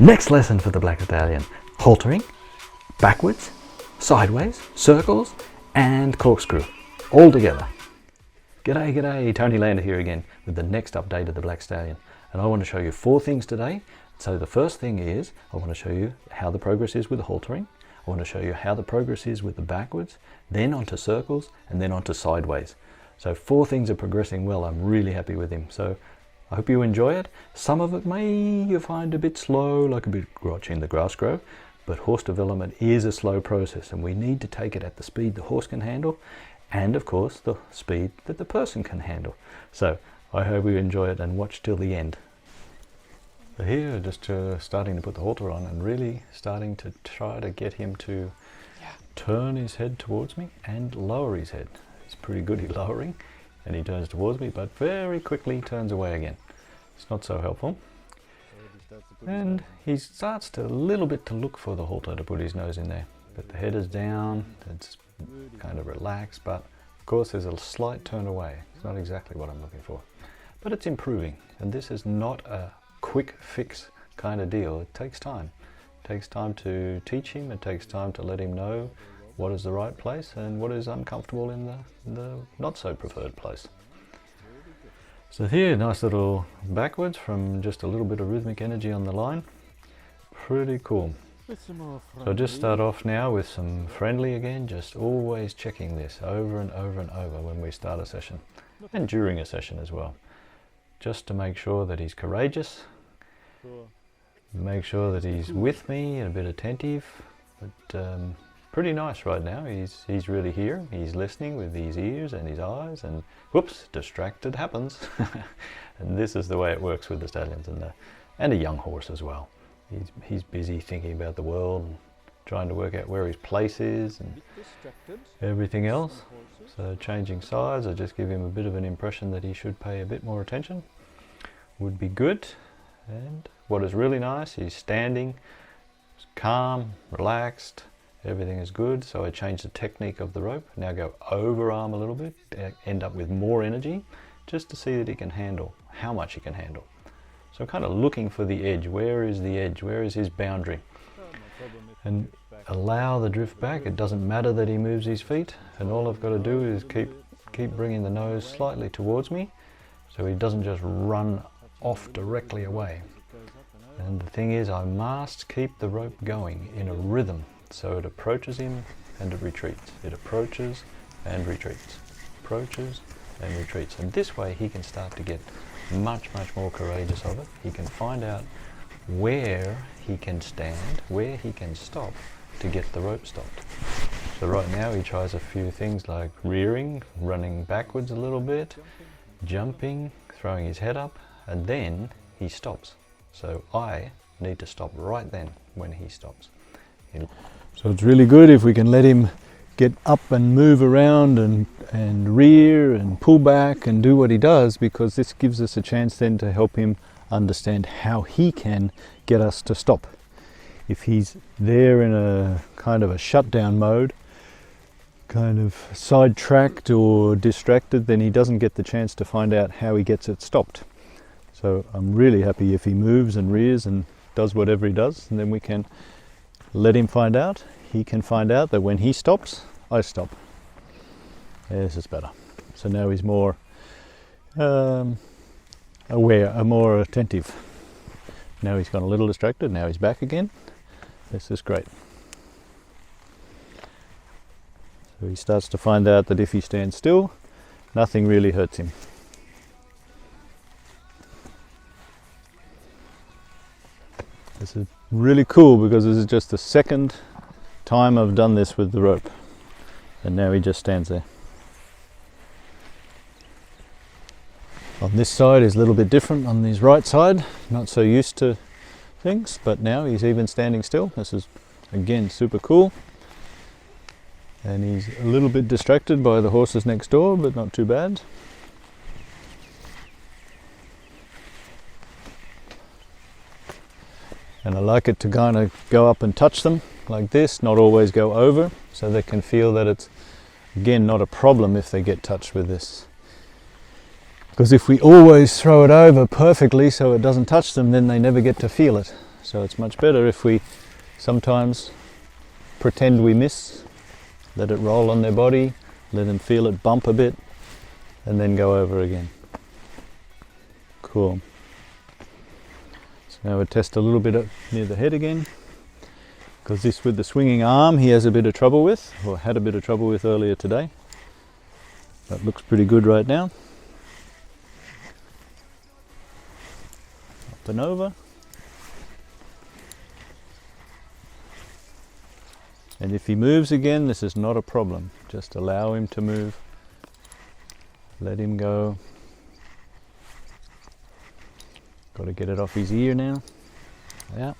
Next lesson for the Black Stallion: haltering, backwards, sideways, circles, and corkscrew, all together. G'day, g'day, Tony Lander here again with the next update of the Black Stallion. And I want to show you 4 things today. So the first thing is, I want to show you how the progress is with the haltering. I want to show you how the progress is with the backwards, then onto circles, and then onto sideways. So 4 things are progressing well. I'm really happy with him. So I hope you enjoy it. Some of it may you find a bit slow, like a bit watching the grass grow, but horse development is a slow process and we need to take it at the speed the horse can handle, and of course the speed that the person can handle. So I hope you enjoy it and watch till the end. So here, just starting to put the halter on and really starting to try to get him to turn his head towards me and lower his head. He's pretty good at lowering, and he turns towards me, but very quickly turns away again. It's not so helpful. And he starts to a little bit to look for the halter to put his nose in there. But the head is down, it's kind of relaxed, but of course there's a slight turn away. It's not exactly what I'm looking for. But it's improving, and this is not a quick fix kind of deal. It takes time. It takes time to teach him, it takes time to let him know what is the right place and what is uncomfortable in the not so preferred place. So here, nice little backwards from just a little bit of rhythmic energy on the line. Pretty cool. So just start off now with some friendly again, just always checking this over and over and over when we start a session and during a session as well. Just to make sure that he's courageous, make sure that he's with me and a bit attentive, but pretty nice right now. He's really here, he's listening with his ears and his eyes, and whoops, distracted happens. And this is the way it works with the stallions and a young horse as well. He's busy thinking about the world and trying to work out where his place is and everything else. So changing sides, I just give him a bit of an impression that he should pay a bit more attention. Would be good. And what is really nice, he's standing, calm, relaxed, everything is good. So I change the technique of the rope. Now go over arm a little bit, end up with more energy, just to see that he can handle, how much he can handle. So I'm kind of looking for the edge. Where is the edge? Where is his boundary? And allow the drift back. It doesn't matter that he moves his feet, and all I've got to do is keep bringing the nose slightly towards me so he doesn't just run off directly away. And the thing is, I must keep the rope going in a rhythm so it approaches him and it retreats. It approaches and retreats, approaches and retreats, and this way he can start to get much more courageous of it. He can find out where he can stand, where he can stop to get the rope stopped. So right now he tries a few things like rearing, running backwards a little bit, jumping, throwing his head up, and then he stops. So I need to stop right then when he stops. So it's really good if we can let him get up and move around and rear and pull back and do what he does, because this gives us a chance then to help him understand how he can get us to stop. If he's there in a kind of a shutdown mode, kind of sidetracked or distracted, then he doesn't get the chance to find out how he gets it stopped. So I'm really happy if he moves and rears and does whatever he does, and then we can let him find out. He can find out that when he stops, I stop. This is better. So now he's more aware, more attentive. Now he's gone a little distracted, now he's back again. This is great. So he starts to find out that if he stands still, nothing really hurts him. This is really cool because this is just the second time I've done this with the rope, and now he just stands there. On this side is a little bit different. On his right side, not so used to things, but now he's even standing still. This is again super cool, and he's a little bit distracted by the horses next door, but not too bad. And I like it to kind of go up and touch them like this, not always go over, so they can feel that it's, again, not a problem if they get touched with this. Because if we always throw it over perfectly so it doesn't touch them, then they never get to feel it. So it's much better if we sometimes pretend we miss, let it roll on their body, let them feel it bump a bit, and then go over again. Cool. So now we'll test a little bit up near the head again, because this with the swinging arm he has a bit of trouble with, or had a bit of trouble with earlier today. That looks pretty good right now. Up and over. And if he moves again, this is not a problem. Just allow him to move. Let him go. Got to get it off his ear now. Yeah.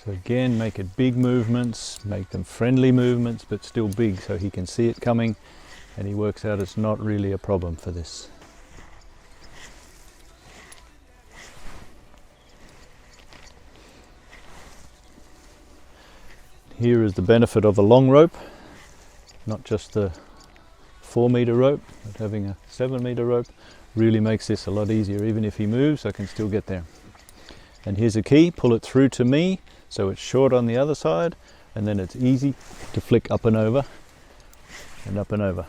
So again, make it big movements, make them friendly movements, but still big so he can see it coming and he works out it's not really a problem for this. Here is the benefit of a long rope, not just the 4-meter rope, but having a 7-meter rope really makes this a lot easier. Even if he moves, I can still get there. And here's a key, pull it through to me so it's short on the other side, and then it's easy to flick up and over and up and over.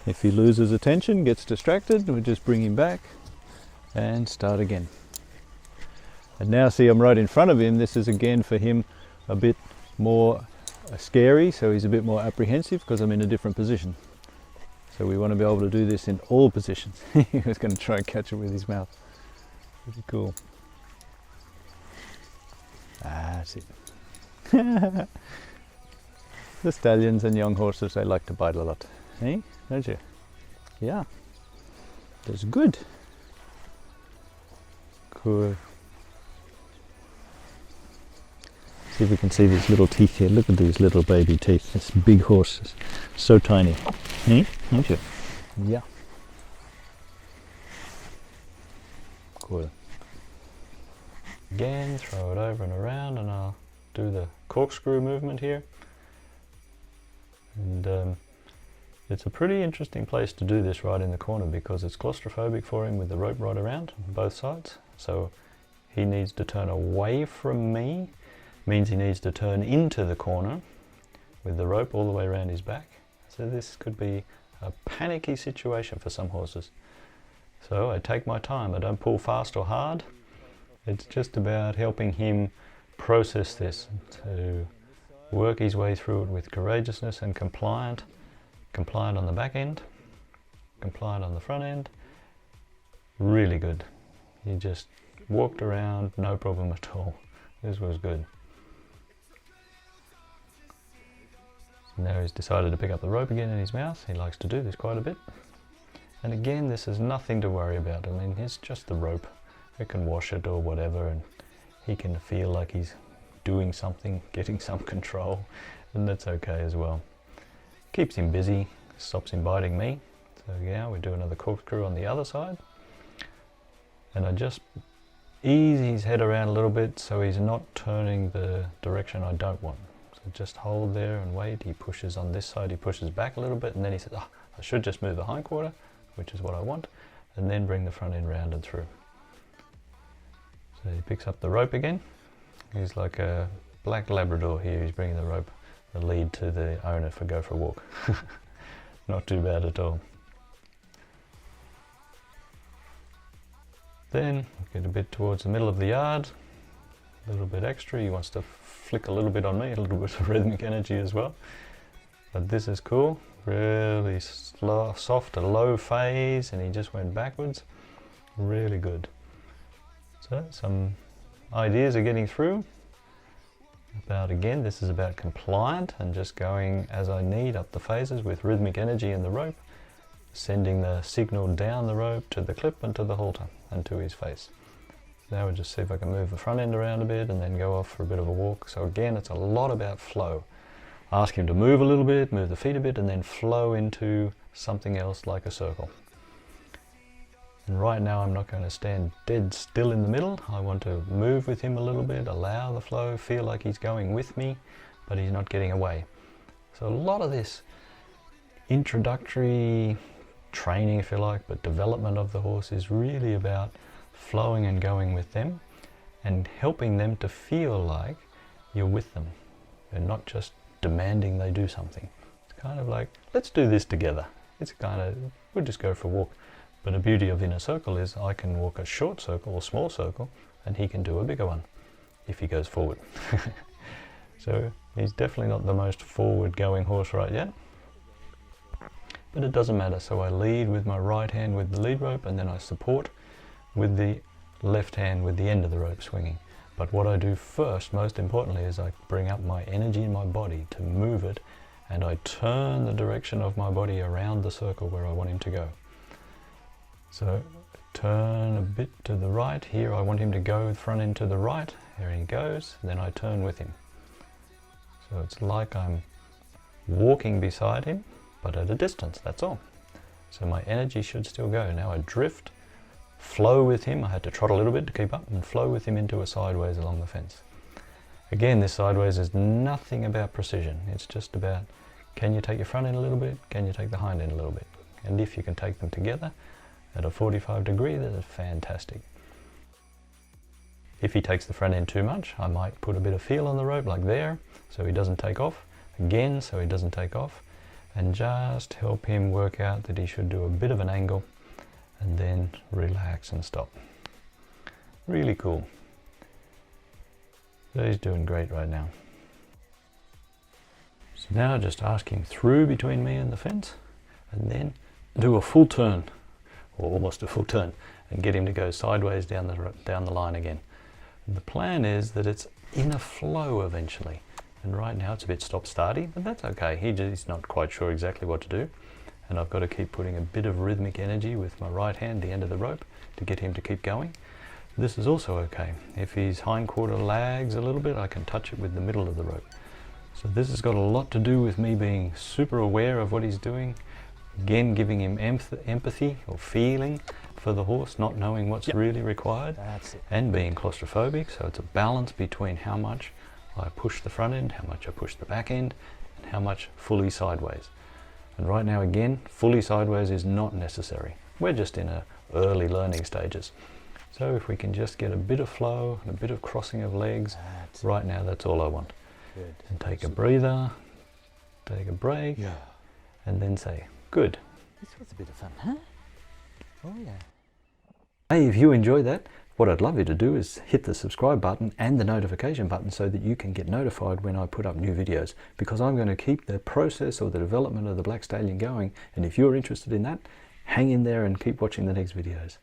If he loses attention, gets distracted, we just bring him back and start again. And now see, I'm right in front of him. This is again for him a bit more scary, so he's a bit more apprehensive because I'm in a different position. So we want to be able to do this in all positions. He was going to try and catch it with his mouth. Pretty cool. That's it. The stallions and young horses, they like to bite a lot. Eh? Don't you? Yeah. That's good. Cool. See if we can see these little teeth here. Look at these little baby teeth. It's big horses. So tiny. Eh? Don't you? Yeah. Cool. Again, throw it over and around, and I'll do the corkscrew movement here. And it's a pretty interesting place to do this right in the corner because it's claustrophobic for him with the rope right around both sides. So he needs to turn away from me, means he needs to turn into the corner with the rope all the way around his back. So this could be a panicky situation for some horses. So I take my time, I don't pull fast or hard. It's just about helping him process this, to work his way through it with courageousness and compliant on the back end, compliant on the front end. Really good. He just walked around, no problem at all. This was good. Now he's decided to pick up the rope again in his mouth. He likes to do this quite a bit. And again, this is nothing to worry about. I mean, it's just the rope. We can wash it or whatever, and he can feel like he's doing something, getting some control, and that's okay as well. Keeps him busy, stops him biting me. So yeah, we do another corkscrew on the other side. And I just ease his head around a little bit so he's not turning the direction I don't want. So just hold there and wait. He pushes on this side, he pushes back a little bit, and then he says, oh, I should just move the hindquarter, which is what I want, and then bring the front end round and through. So he picks up the rope again. He's like a black Labrador here. He's bringing the rope, the lead to the owner for go for a walk. Not too bad at all. Then get a bit towards the middle of the yard, a little bit extra. He wants to flick a little bit on me, a little bit of rhythmic energy as well. But this is cool, really slow, soft, a low phase, and he just went backwards. Really good. So some ideas are getting through. About, again, this is about compliant and just going as I need up the phases with rhythmic energy in the rope, sending the signal down the rope to the clip and to the halter and to his face. Now we'll just see if I can move the front end around a bit and then go off for a bit of a walk. So again, it's a lot about flow. Ask him to move a little bit, move the feet a bit, and then flow into something else like a circle. And right now I'm not going to stand dead still in the middle. I want to move with him a little bit, allow the flow, feel like he's going with me, but he's not getting away. So a lot of this introductory training, if you like, but development of the horse is really about flowing and going with them, and helping them to feel like you're with them and not just demanding they do something. It's kind of like, let's do this together. It's kind of, we'll just go for a walk. But the beauty of inner circle is I can walk a short circle or small circle and he can do a bigger one if he goes forward. So he's definitely not the most forward going horse right yet, but it doesn't matter. So I lead with my right hand with the lead rope, and then I support with the left hand with the end of the rope swinging. But what I do first, most importantly, is I bring up my energy in my body to move it, and I turn the direction of my body around the circle where I want him to go. So turn a bit to the right. Here I want him to go front end to the right. There he goes. Then I turn with him. So it's like I'm walking beside him, but at a distance, that's all. So my energy should still go. Now I drift, flow with him. I had to trot a little bit to keep up, and flow with him into a sideways along the fence. Again, this sideways is nothing about precision. It's just about, can you take your front end a little bit? Can you take the hind end a little bit? And if you can take them together at a 45 degree, that's fantastic. If he takes the front end too much, I might put a bit of feel on the rope like there, so he doesn't take off. Again, so he doesn't take off. And just help him work out that he should do a bit of an angle and then relax and stop. Really cool. So he's doing great right now. So now just ask him through between me and the fence, and then do a full turn, or almost a full turn, and get him to go sideways down the line again. And the plan is that it's in a flow eventually. And right now it's a bit stop-starty, but that's okay. He's not quite sure exactly what to do. And I've got to keep putting a bit of rhythmic energy with my right hand, the end of the rope, to get him to keep going. This is also okay. If his hind quarter lags a little bit, I can touch it with the middle of the rope. So this has got a lot to do with me being super aware of what he's doing. Again, giving him empathy or feeling for the horse, not knowing what's really required. That's it. And being claustrophobic. So it's a balance between how much I push the front end, how much I push the back end, and how much fully sideways. And right now, again, fully sideways is not necessary. We're just in early learning stages. So if we can just get a bit of flow and a bit of crossing of legs, right now, that's all I want. Good. And take a breather, take a break, and then say, good. This was a bit of fun, huh? Oh yeah. Hey, if you enjoyed that, what I'd love you to do is hit the subscribe button and the notification button so that you can get notified when I put up new videos, because I'm going to keep the process or the development of the Black Stallion going, and if you're interested in that, hang in there and keep watching the next videos.